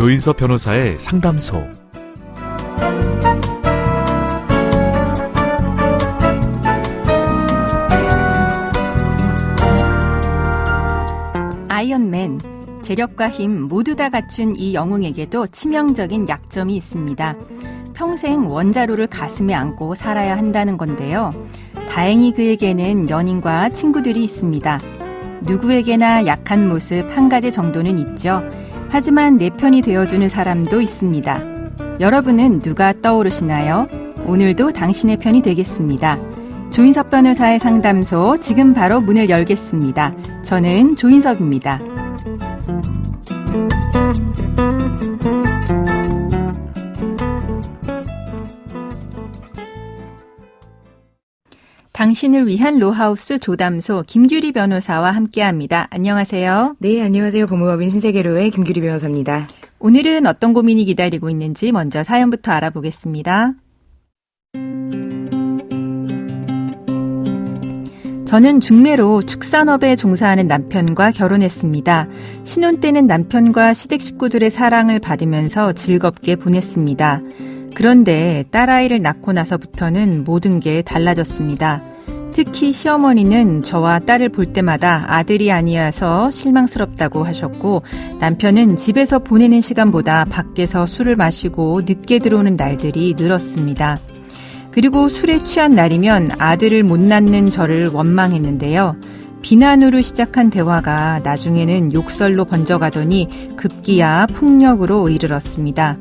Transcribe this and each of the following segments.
조인섭 변호사의 상담소. 아이언맨, 재력과 힘 모두 다 갖춘 이 영웅에게도 치명적인 약점이 있습니다. 평생 원자로를 가슴에 안고 살아야 한다는 건데요. 다행히 그에게는 연인과 친구들이 있습니다. 누구에게나 약한 모습 한 가지 정도는 있죠. 하지만 내 편이 되어주는 사람도 있습니다. 여러분은 누가 떠오르시나요? 오늘도 당신의 편이 되겠습니다. 조인섭 변호사의 상담소 지금 바로 문을 열겠습니다. 저는 조인섭입니다. 당신을 위한 로하우스 조담소 김규리 변호사와 함께합니다. 안녕하세요. 네, 안녕하세요. 법무법인 신세계로의 김규리 변호사입니다. 오늘은 어떤 고민이 기다리고 있는지 먼저 사연부터 알아보겠습니다. 저는 중매로 축산업에 종사하는 남편과 결혼했습니다. 신혼 때는 남편과 시댁 식구들의 사랑을 받으면서 즐겁게 보냈습니다. 그런데 딸아이를 낳고 나서부터는 모든 게 달라졌습니다. 특히 시어머니는 저와 딸을 볼 때마다 아들이 아니어서 실망스럽다고 하셨고, 남편은 집에서 보내는 시간보다 밖에서 술을 마시고 늦게 들어오는 날들이 늘었습니다. 그리고 술에 취한 날이면 아들을 못 낳는 저를 원망했는데요. 비난으로 시작한 대화가 나중에는 욕설로 번져가더니 급기야 폭력으로 이르렀습니다.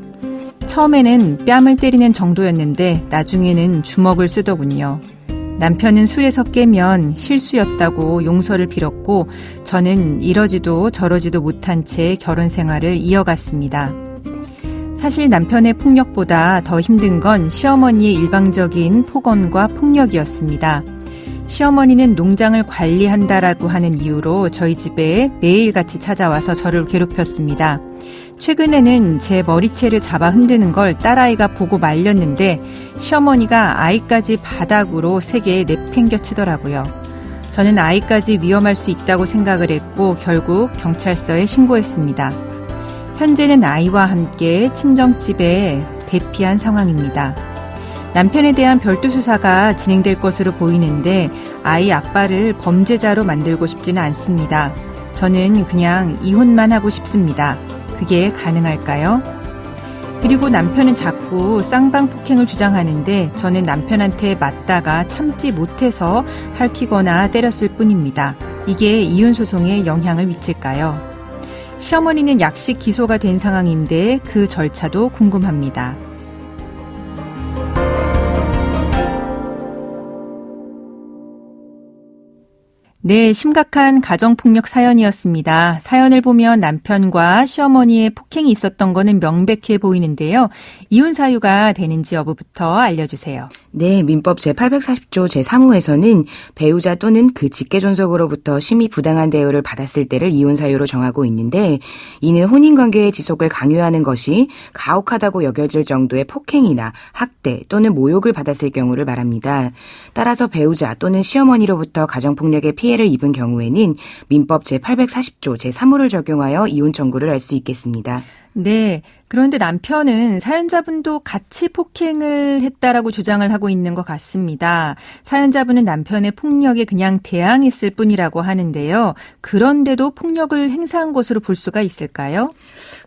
처음에는 뺨을 때리는 정도였는데 나중에는 주먹을 쓰더군요. 남편은 술에서 깨면 실수였다고 용서를 빌었고, 저는 이러지도 저러지도 못한 채 결혼 생활을 이어갔습니다. 사실 남편의 폭력보다 더 힘든 건 시어머니의 일방적인 폭언과 폭력이었습니다. 시어머니는 농장을 관리한다라고 하는 이유로 저희 집에 매일같이 찾아와서 저를 괴롭혔습니다. 최근에는 제 머리채를 잡아 흔드는 걸 딸아이가 보고 말렸는데 시어머니가 아이까지 바닥으로 세게 내팽겨치더라고요. 저는 아이까지 위험할 수 있다고 생각을 했고 결국 경찰서에 신고했습니다. 현재는 아이와 함께 친정집에 대피한 상황입니다. 남편에 대한 별도 수사가 진행될 것으로 보이는데 아이 아빠를 범죄자로 만들고 싶지는 않습니다. 저는 그냥 이혼만 하고 싶습니다. 그게 가능할까요? 그리고 남편은 자꾸 쌍방폭행을 주장하는데 저는 남편한테 맞다가 참지 못해서 핥히거나 때렸을 뿐입니다. 이게 이혼소송에 영향을 미칠까요? 시어머니는 약식 기소가 된 상황인데 그 절차도 궁금합니다. 네, 심각한 가정폭력 사연이었습니다. 사연을 보면 남편과 시어머니의 폭행이 있었던 거는 명백해 보이는데요. 이혼 사유가 되는지 여부부터 알려주세요. 네, 민법 제840조 제3호에서는 배우자 또는 그 직계존속으로부터 심히 부당한 대우를 받았을 때를 이혼 사유로 정하고 있는데, 이는 혼인관계의 지속을 강요하는 것이 가혹하다고 여겨질 정도의 폭행이나 학대 또는 모욕을 받았을 경우를 말합니다. 따라서 배우자 또는 시어머니로부터 가정폭력의 피해를 입은 경우에는 민법 제840조 제3호를 적용하여 이혼 청구를 할 수 있겠습니다. 네. 그런데 남편은 사연자분도 같이 폭행을 했다라고 주장을 하고 있는 것 같습니다. 사연자분은 남편의 폭력에 그냥 대항했을 뿐이라고 하는데요. 그런데도 폭력을 행사한 것으로 볼 수가 있을까요?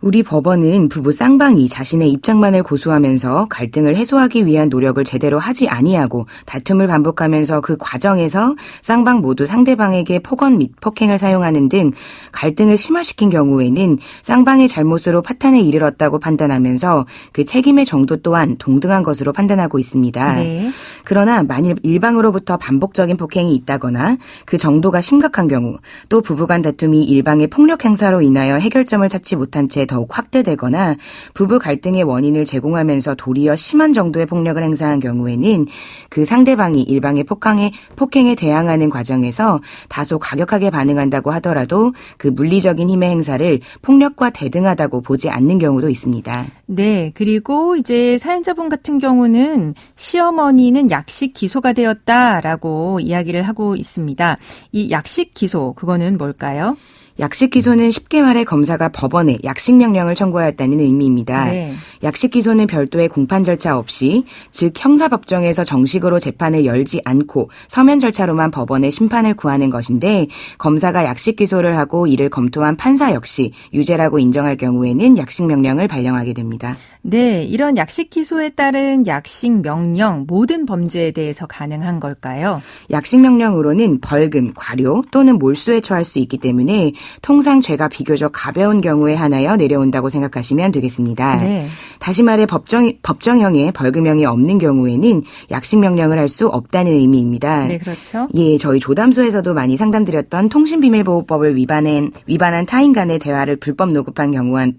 우리 법원은 부부 쌍방이 자신의 입장만을 고수하면서 갈등을 해소하기 위한 노력을 제대로 하지 아니하고 다툼을 반복하면서 그 과정에서 쌍방 모두 상대방에게 폭언 및 폭행을 사용하는 등 갈등을 심화시킨 경우에는 쌍방의 잘못으로 파탄에 이르렀다고 판단하면서 그 책임의 정도 또한 동등한 것으로 판단하고 있습니다. 네. 그러나 만일 일방으로부터 반복적인 폭행이 있다거나 그 정도가 심각한 경우, 또 부부간 다툼이 일방의 폭력 행사로 인하여 해결점을 찾지 못한 채 더욱 확대되거나 부부 갈등의 원인을 제공하면서 도리어 심한 정도의 폭력을 행사한 경우에는 그 상대방이 일방의 폭행에 대항하는 과정에서 다소 과격하게 반응한다고 하더라도 그 물리적인 힘의 행사를 폭력과 대등하다고 보지 않는 경우도 있습니다. 네, 그리고 이제 사연자분 같은 경우는 시어머니는 약식 기소가 되었다라고 이야기를 하고 있습니다. 이 약식 기소, 그거는 뭘까요? 약식 기소는 쉽게 말해 검사가 법원에 약식 명령을 청구하였다는 의미입니다. 네. 약식 기소는 별도의 공판 절차 없이, 즉 형사법정에서 정식으로 재판을 열지 않고 서면 절차로만 법원에 심판을 구하는 것인데, 검사가 약식 기소를 하고 이를 검토한 판사 역시 유죄라고 인정할 경우에는 약식 명령을 발령하게 됩니다. 네, 이런 약식 기소에 따른 약식 명령 모든 범죄에 대해서 가능한 걸까요? 약식 명령으로는 벌금, 과료 또는 몰수에 처할 수 있기 때문에 통상 죄가 비교적 가벼운 경우에 한하여 내려온다고 생각하시면 되겠습니다. 네. 다시 말해 법정형에 벌금형이 없는 경우에는 약식 명령을 할 수 없다는 의미입니다. 네, 그렇죠. 예, 저희 조담소에서도 많이 상담드렸던 통신비밀보호법을 위반한 타인 간의 대화를 불법 녹음한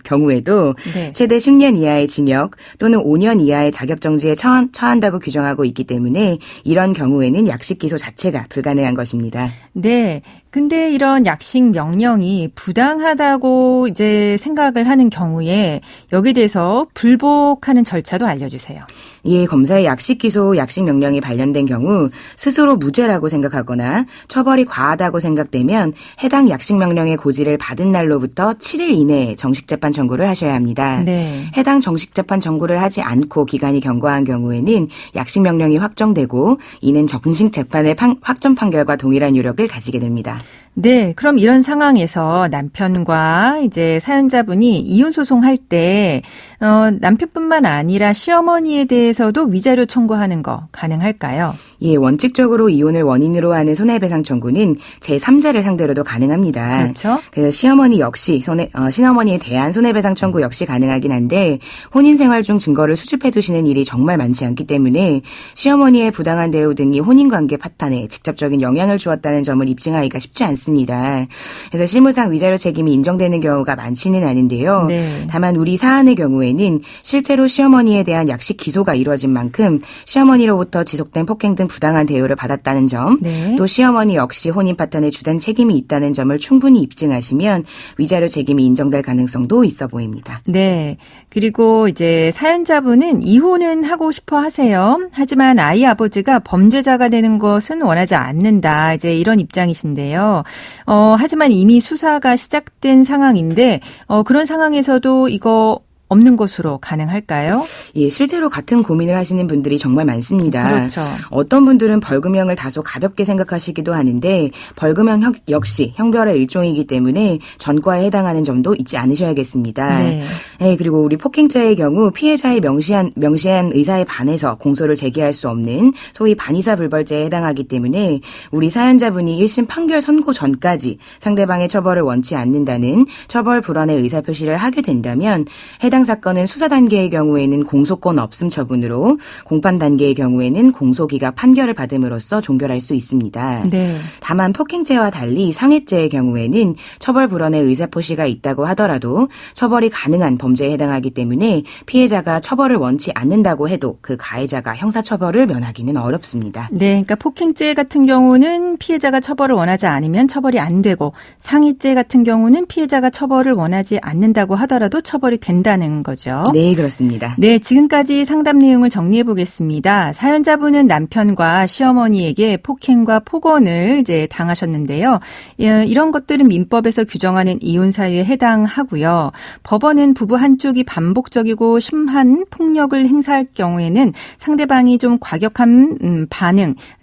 경우에도 네. 최대 10년 이하의 징역 또는 5년 이하의 자격정지에 처한다고 규정하고 있기 때문에 이런 경우에는 약식 기소 자체가 불가능한 것입니다. 네. 근데 이런 약식 명령이 부당하다고 이제 생각을 하는 경우에 여기에 대해서 불복하는 절차도 알려주세요. 예, 검사의 약식 기소, 약식 명령이 발령된 경우 스스로 무죄라고 생각하거나 처벌이 과하다고 생각되면 해당 약식 명령의 고지를 받은 날로부터 7일 이내에 정식 재판 청구를 하셔야 합니다. 네. 해당 정식 재판 청구를 하지 않고 기간이 경과한 경우에는 약식 명령이 확정되고 이는 정식 재판의 확정 판결과 동일한 유력을 가지게 됩니다. 네, 그럼 이런 상황에서 남편과 이제 사연자분이 이혼 소송할 때 남편뿐만 아니라 시어머니에 대해서도 위자료 청구하는 거 가능할까요? 예, 원칙적으로 이혼을 원인으로 하는 손해배상 청구는 제3자를 상대로도 가능합니다. 그렇죠. 그래서 시어머니 역시 시어머니에 대한 손해배상 청구 역시 가능하긴 한데 혼인 생활 중 증거를 수집해 두시는 일이 정말 많지 않기 때문에 시어머니의 부당한 대우 등이 혼인관계 파탄에 직접적인 영향을 주었다는 점을 입증하기가 쉽지 않습니다. 그래서 실무상 위자료 책임이 인정되는 경우가 많지는 않은데요. 네. 다만 우리 사안의 경우에는 실제로 시어머니에 대한 약식 기소가 이루어진 만큼 시어머니로부터 지속된 폭행 등 부당한 대우를 받았다는 점, 네. 또 시어머니 역시 혼인 파탄에 주된 책임이 있다는 점을 충분히 입증하시면 위자료 책임이 인정될 가능성도 있어 보입니다. 네. 그리고 이제 사연자분은 이혼은 하고 싶어 하세요. 하지만 아이 아버지가 범죄자가 되는 것은 원하지 않는다. 이제 이런 입장이신데요. 하지만 이미 수사가 시작된 상황인데, 그런 상황에서도 이거 없는 것으로 가능할까요? 예, 실제로 같은 고민을 하시는 분들이 정말 많습니다. 그렇죠. 어떤 분들은 벌금형을 다소 가볍게 생각하시기도 하는데 벌금형 역시 형벌의 일종이기 때문에 전과에 해당하는 점도 잊지 않으셔야겠습니다. 네. 네, 그리고 우리 폭행죄의 경우 피해자의 명시한 의사에 반해서 공소를 제기할 수 없는 소위 반의사 불벌죄에 해당하기 때문에 우리 사연자분이 1심 판결 선고 전까지 상대방의 처벌을 원치 않는다는 처벌 불원의 의사표시를 하게 된다면 해당 사건은 수사 단계의 경우에는 공소권 없음 처분으로 공판 단계의 경우에는 공소기가 판결을 받음으로써 종결할 수 있습니다. 네. 다만 폭행죄와 달리 상해죄의 경우에는 처벌 불원의 의사표시가 있다고 하더라도 처벌이 가능한 범죄에 해당하기 때문에 피해자가 처벌을 원치 않는다고 해도 그 가해자가 형사처벌을 면하기는 어렵습니다. 네, 그러니까 폭행죄 같은 경우는 피해자가 처벌을 원하지 않으면 처벌이 안 되고 상해죄 같은 경우는 피해자가 처벌을 원하지 않는다고 하더라도 처벌이 된다는 거죠. 네, 그렇습니다. 네, 지금까지 상담 내용을 정리해 보겠습니다. 사연자분은 남편과 시어머니에게 폭행과 폭언을 이제 당하셨는데요. 이런 것들은 민법에서 규정하는 이혼 사유에 해당하고요. 법원은 부부 한쪽이 반복적이고 심한 폭력을 행사할 경우에는 상대방이 좀 과격한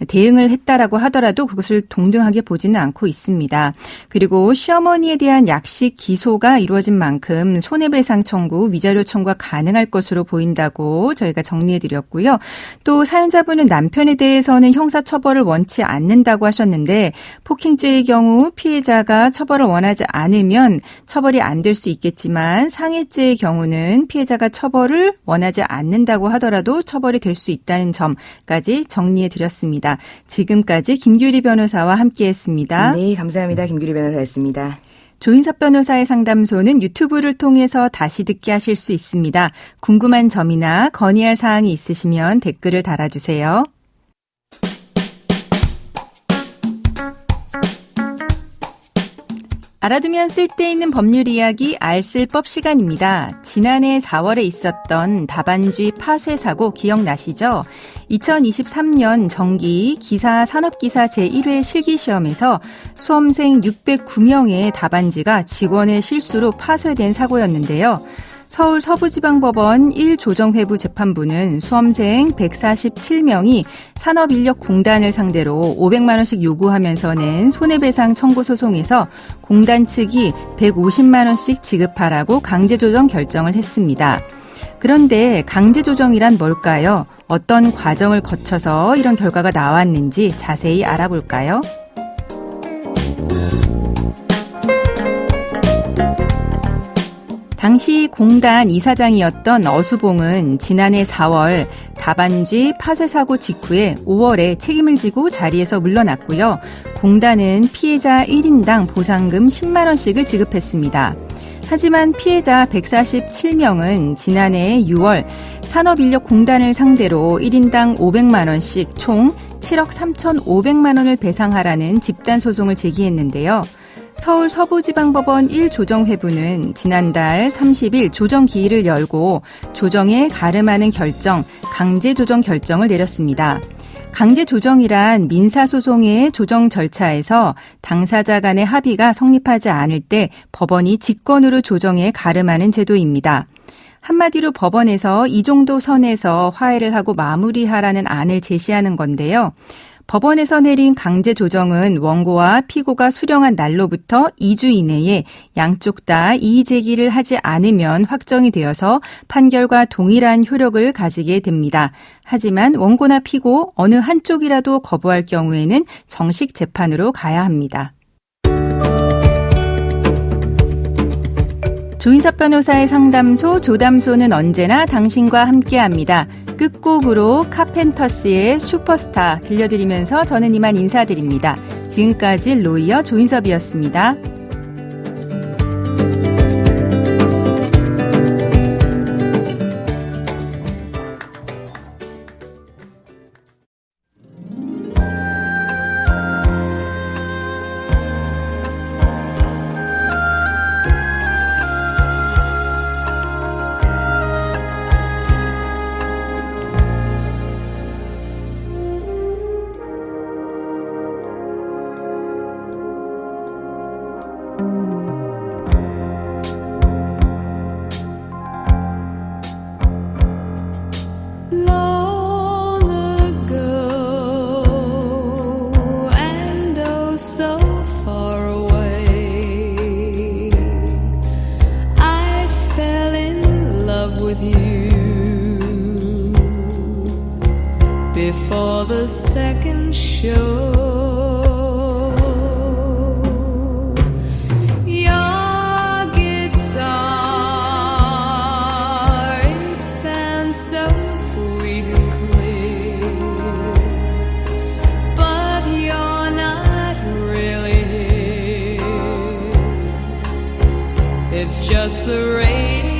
대응을 했다라고 하더라도 그것을 동등하게 보지는 않고 있습니다. 그리고 시어머니에 대한 약식 기소가 이루어진 만큼 손해배상 청구, 위자료 청구가 가능할 것으로 보인다고 저희가 정리해드렸고요. 또 사연자분은 남편에 대해서는 형사처벌을 원치 않는다고 하셨는데 폭행죄의 경우 피해자가 처벌을 원하지 않으면 처벌이 안 될 수 있겠지만 상해죄의 경우는 피해자가 처벌을 원하지 않는다고 하더라도 처벌이 될 수 있다는 점까지 정리해드렸습니다. 지금까지 김규리 변호사와 함께했습니다. 네, 감사합니다. 김규리 변호사였습니다. 조인섭 변호사의 상담소는 유튜브를 통해서 다시 듣게 하실 수 있습니다. 궁금한 점이나 건의할 사항이 있으시면 댓글을 달아주세요. 알아두면 쓸데있는 법률 이야기 알쓸법 시간입니다. 지난해 4월에 있었던 다반쥐 파쇄 사고 기억나시죠? 2023년 정기 기사 산업기사 제1회 실기시험에서 수험생 609명의 다반쥐가 직원의 실수로 파쇄된 사고였는데요. 서울 서부지방법원 1조정회부 재판부는 수험생 147명이 산업인력공단을 상대로 500만 원씩 요구하면서 낸 손해배상 청구 소송에서 공단 측이 150만 원씩 지급하라고 강제조정 결정을 했습니다. 그런데 강제조정이란 뭘까요? 어떤 과정을 거쳐서 이런 결과가 나왔는지 자세히 알아볼까요? 당시 공단 이사장이었던 어수봉은 지난해 4월 다반쥐 파쇄 사고 직후에 5월에 책임을 지고 자리에서 물러났고요. 공단은 피해자 1인당 보상금 10만 원씩을 지급했습니다. 하지만 피해자 147명은 지난해 6월 산업인력공단을 상대로 1인당 500만 원씩 총 7억 3,500만 원을 배상하라는 집단소송을 제기했는데요. 서울 서부지방법원 1조정회부는 지난달 30일 조정기일을 열고 조정에 가름하는 결정, 강제조정 결정을 내렸습니다. 강제조정이란 민사소송의 조정 절차에서 당사자 간의 합의가 성립하지 않을 때 법원이 직권으로 조정에 가름하는 제도입니다. 한마디로 법원에서 이 정도 선에서 화해를 하고 마무리하라는 안을 제시하는 건데요. 법원에서 내린 강제조정은 원고와 피고가 수령한 날로부터 2주 이내에 양쪽 다 이의 제기를 하지 않으면 확정이 되어서 판결과 동일한 효력을 가지게 됩니다. 하지만 원고나 피고 어느 한쪽이라도 거부할 경우에는 정식 재판으로 가야 합니다. 조인섭 변호사의 상담소 조담소는 언제나 당신과 함께합니다. 끝곡으로 카펜터스의 슈퍼스타 들려드리면서 저는 이만 인사드립니다. 지금까지 로이어 조인섭이었습니다. Before the second show, your guitar, it sounds so sweet and clear, but you're not really here. It's just the radio